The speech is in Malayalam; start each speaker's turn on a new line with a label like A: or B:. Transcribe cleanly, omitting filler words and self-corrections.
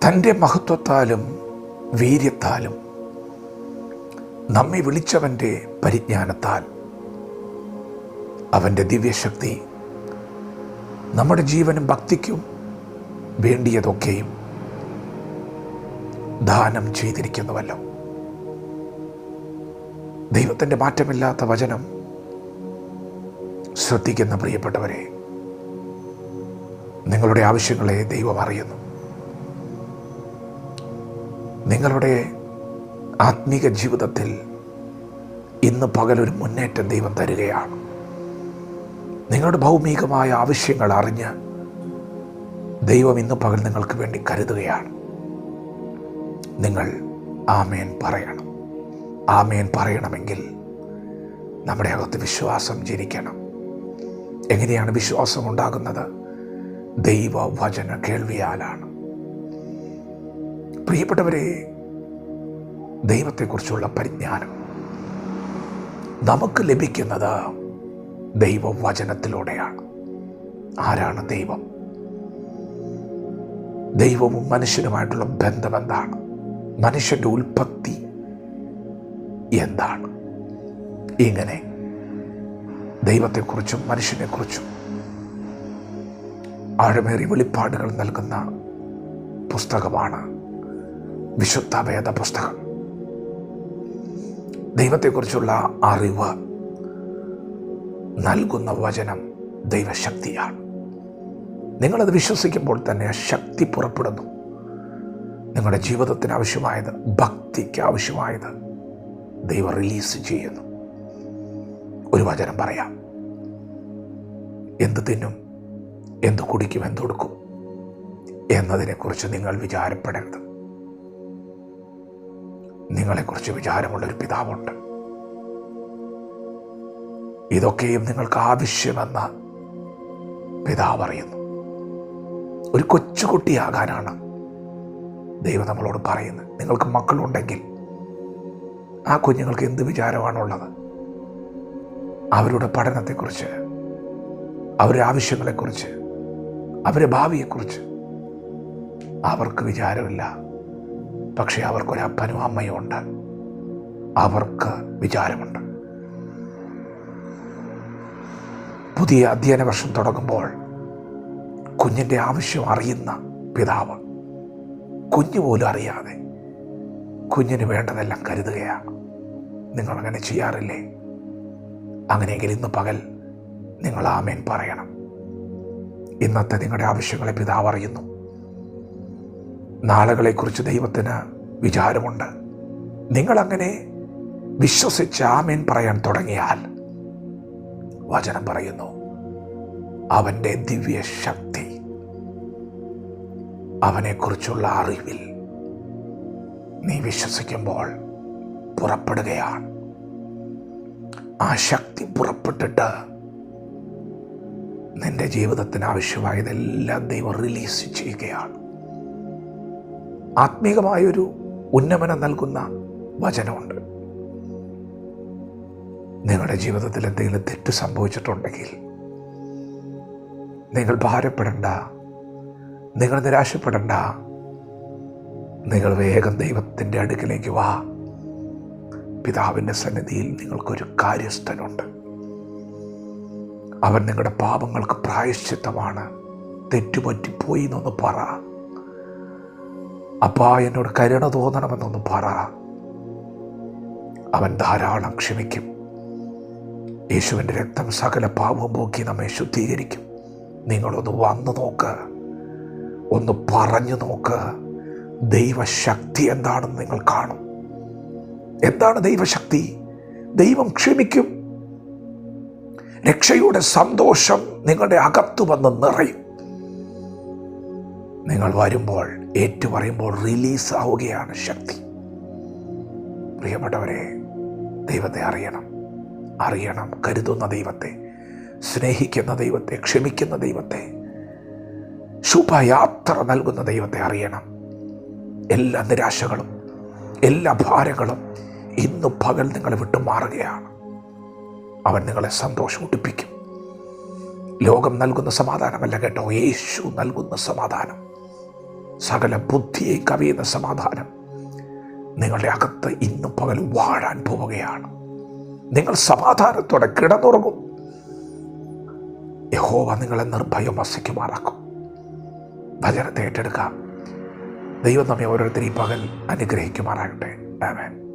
A: തൻ്റെ മഹത്വത്താലും വീര്യത്താലും നമ്മെ വിളിച്ചവൻ്റെ പരിജ്ഞാനത്താൽ അവൻ്റെ ദിവ്യശക്തി നമ്മുടെ ജീവനും ഭക്തിക്കും വേണ്ടിയതൊക്കെയും ദാനം ചെയ്തിരിക്കുന്നുവല്ലോ. ദൈവത്തിൻ്റെ മാറ്റമില്ലാത്ത വചനം ശ്രദ്ധിക്കുന്ന പ്രിയപ്പെട്ടവരെ, നിങ്ങളുടെ ആവശ്യങ്ങളെ ദൈവം അറിയുന്നു. നിങ്ങളുടെ ആത്മീക ജീവിതത്തിൽ ഇന്ന് പകലൊരു മുന്നേറ്റം ദൈവം തരികയാണ്. നിങ്ങളുടെ ഭൗമികമായ ആവശ്യങ്ങൾ അറിഞ്ഞ് ദൈവം ഇന്ന് പകൽ നിങ്ങൾക്ക് വേണ്ടി കരുതുകയാണ്. നിങ്ങൾ ആമേൻ പറയണം. ആമേൻ പറയണമെങ്കിൽ നമ്മുടെ അകത്ത് വിശ്വാസം ജനിക്കണം. എങ്ങനെയാണ് വിശ്വാസം ഉണ്ടാകുന്നത്? ദൈവവചന കേൾവിയാലാണ്. പ്രിയപ്പെട്ടവരെ, ദൈവത്തെക്കുറിച്ചുള്ള പരിജ്ഞാനം നമുക്ക് ലഭിക്കുന്നത് ദൈവവചനത്തിലൂടെയാണ്. ആരാണ് ദൈവം? ദൈവവും മനുഷ്യനുമായിട്ടുള്ള ബന്ധം എന്താണ്? മനുഷ്യൻ്റെ ഉൽപ്പത്തി എന്താണ്? ഇങ്ങനെ ദൈവത്തെക്കുറിച്ചും മനുഷ്യനെക്കുറിച്ചും ആഴമേറിയ വെളിപ്പാടുകൾ നൽകുന്ന പുസ്തകമാണ് വിശുദ്ധ വേദ പുസ്തകം. ദൈവത്തെക്കുറിച്ചുള്ള അറിവ് നൽകുന്ന വചനം ദൈവശക്തിയാണ്. നിങ്ങളത് വിശ്വസിക്കുമ്പോൾ തന്നെ ആ ശക്തി പുറപ്പെടുന്നു. നിങ്ങളുടെ ജീവിതത്തിന് ആവശ്യമായത്, ഭക്തിക്ക് ആവശ്യമായത് ദൈവം റിലീസ് ചെയ്യുന്നു. ഒരു വചനം പറയാം: എന്ത് തിന്നും, എന്ത് കുടിക്കും, എന്തൊടുക്കും എന്നതിനെക്കുറിച്ച് നിങ്ങൾ വിചാരപ്പെടരുത്. നിങ്ങളെക്കുറിച്ച് വിചാരമുള്ളൊരു പിതാവുണ്ട്. ഇതൊക്കെയും നിങ്ങൾക്ക് ആവശ്യമെന്ന് പിതാവ് അറിയുന്നു. ഒരു കൊച്ചുകുട്ടിയാകാനാണ് ദൈവം നമ്മളോട് പറയുന്നത്. നിങ്ങൾക്ക് മക്കളുണ്ടെങ്കിൽ ആ കുഞ്ഞുങ്ങൾക്ക് എന്ത് വിചാരമാണുള്ളത്? അവരുടെ പഠനത്തെക്കുറിച്ച്, അവരുടെ ആവശ്യങ്ങളെക്കുറിച്ച്, അവരുടെ ഭാവിയെക്കുറിച്ച് അവർക്ക് വിചാരമില്ല. പക്ഷേ അവർക്കൊരപ്പനും അമ്മയും ഉണ്ട്. അവർക്ക് വിചാരമുണ്ട്. പുതിയ അധ്യയന വർഷം തുടങ്ങുമ്പോൾ കുഞ്ഞിൻ്റെ ആവശ്യം അറിയുന്ന പിതാവ് കുഞ്ഞു പോലും അറിയാതെ കുഞ്ഞിന് വേണ്ടതെല്ലാം കരുതുകയാണ്. നിങ്ങളങ്ങനെ ചെയ്യാറില്ലേ? അങ്ങനെയെങ്കിൽ ഇന്ന് പകൽ നിങ്ങൾ ആമേൻ പറയണം. ഇന്നത്തെ നിങ്ങളുടെ ആവശ്യങ്ങളെ പിതാവ് അറിയുന്നു. നാളുകളെക്കുറിച്ച് ദൈവത്തിന് വിചാരമുണ്ട്. നിങ്ങളങ്ങനെ വിശ്വസിച്ച് ആമേൻ പറയാൻ തുടങ്ങിയാൽ വചനം പറയുന്നു, അവൻ്റെ ദിവ്യശക്തി, അവനെക്കുറിച്ചുള്ള അറിവിൽ നീ വിശ്വസിക്കുമ്പോൾ പുറപ്പെടുകയാണ്. ആ ശക്തി പുറപ്പെട്ടിട്ട് നിന്റെ ജീവിതത്തിന് ആവശ്യമായതെല്ലാം ദൈവം റിലീസ് ചെയ്യുകയാണ്. ആത്മീകമായൊരു ഉന്നമനം നൽകുന്ന വചനമുണ്ട്. നിങ്ങളുടെ ജീവിതത്തിൽ എന്തെങ്കിലും തെറ്റ് സംഭവിച്ചിട്ടുണ്ടെങ്കിൽ നിങ്ങൾ ഭാരപ്പെടണ്ട, നിങ്ങൾ നിരാശപ്പെടണ്ട. നിങ്ങൾ വേഗം ദൈവത്തിൻ്റെ അടുക്കിലേക്ക് വാ. പിതാവിൻ്റെ സന്നിധിയിൽ നിങ്ങൾക്കൊരു കാര്യസ്ഥനുണ്ട്. അവൻ നിങ്ങളുടെ പാപങ്ങൾക്ക് പ്രായശ്ചിത്തമാണ്. തെറ്റുപറ്റിപ്പോയി എന്നൊന്ന് പറ. അപ്പാ, എന്നോട് കരുണ തോന്നണമെന്നൊന്ന് പറ. അവൻ ധാരാളം ക്ഷമിക്കും. യേശുവിൻ്റെ രക്തം സകല പാപവും പോക്കി നമ്മെ ശുദ്ധീകരിക്കും. നിങ്ങളൊന്ന് വന്നു നോക്ക്, ഒന്ന് പറഞ്ഞു നോക്ക്. ദൈവശക്തി എന്താണെന്ന് നിങ്ങൾ കാണും. എന്താണ് ദൈവശക്തി? ദൈവം ക്ഷമിക്കും. രക്ഷയുടെ സന്തോഷം നിങ്ങളുടെ അകത്തു വന്ന് നിറയും. നിങ്ങൾ വരുമ്പോൾ, ഏറ്റുപറയുമ്പോൾ റിലീസ് ആവുകയാണ് ശക്തി. പ്രിയപ്പെട്ടവരെ, ദൈവത്തെ അറിയണം. കരുതുന്ന ദൈവത്തെ, സ്നേഹിക്കുന്ന ദൈവത്തെ, ക്ഷമിക്കുന്ന ദൈവത്തെ, ശുഭയാത്ര നൽകുന്ന ദൈവത്തെ അറിയണം. എല്ലാ നിരാശകളും, എല്ലാ ഭാരങ്ങളും ഇന്ന് പകൽ നിങ്ങളെ വിട്ടു മാറുകയാണ്. അവൻ നിങ്ങളെ സന്തോഷമൂട്ടിപ്പിക്കും. ലോകം നൽകുന്ന സമാധാനമല്ല കേട്ടോ, യേശു നൽകുന്ന സമാധാനം. സകല ബുദ്ധിയെ കവിയുന്ന സമാധാനം നിങ്ങളുടെ അകത്ത് ഇന്നും പകൽ വാഴാൻ പോവുകയാണ്. നിങ്ങൾ സമാധാനത്തോടെ കിടന്നുറങ്ങും. യഹോവ നിങ്ങളെ നിർഭയം വസിക്കുമാറാക്കും. വചനത്തെ ഏറ്റെടുക്കാം. ദൈവം നമ്മെ ഓരോരുത്തരെയും പകൽ അനുഗ്രഹിക്കുമാറാകട്ടെ. ആമേൻ.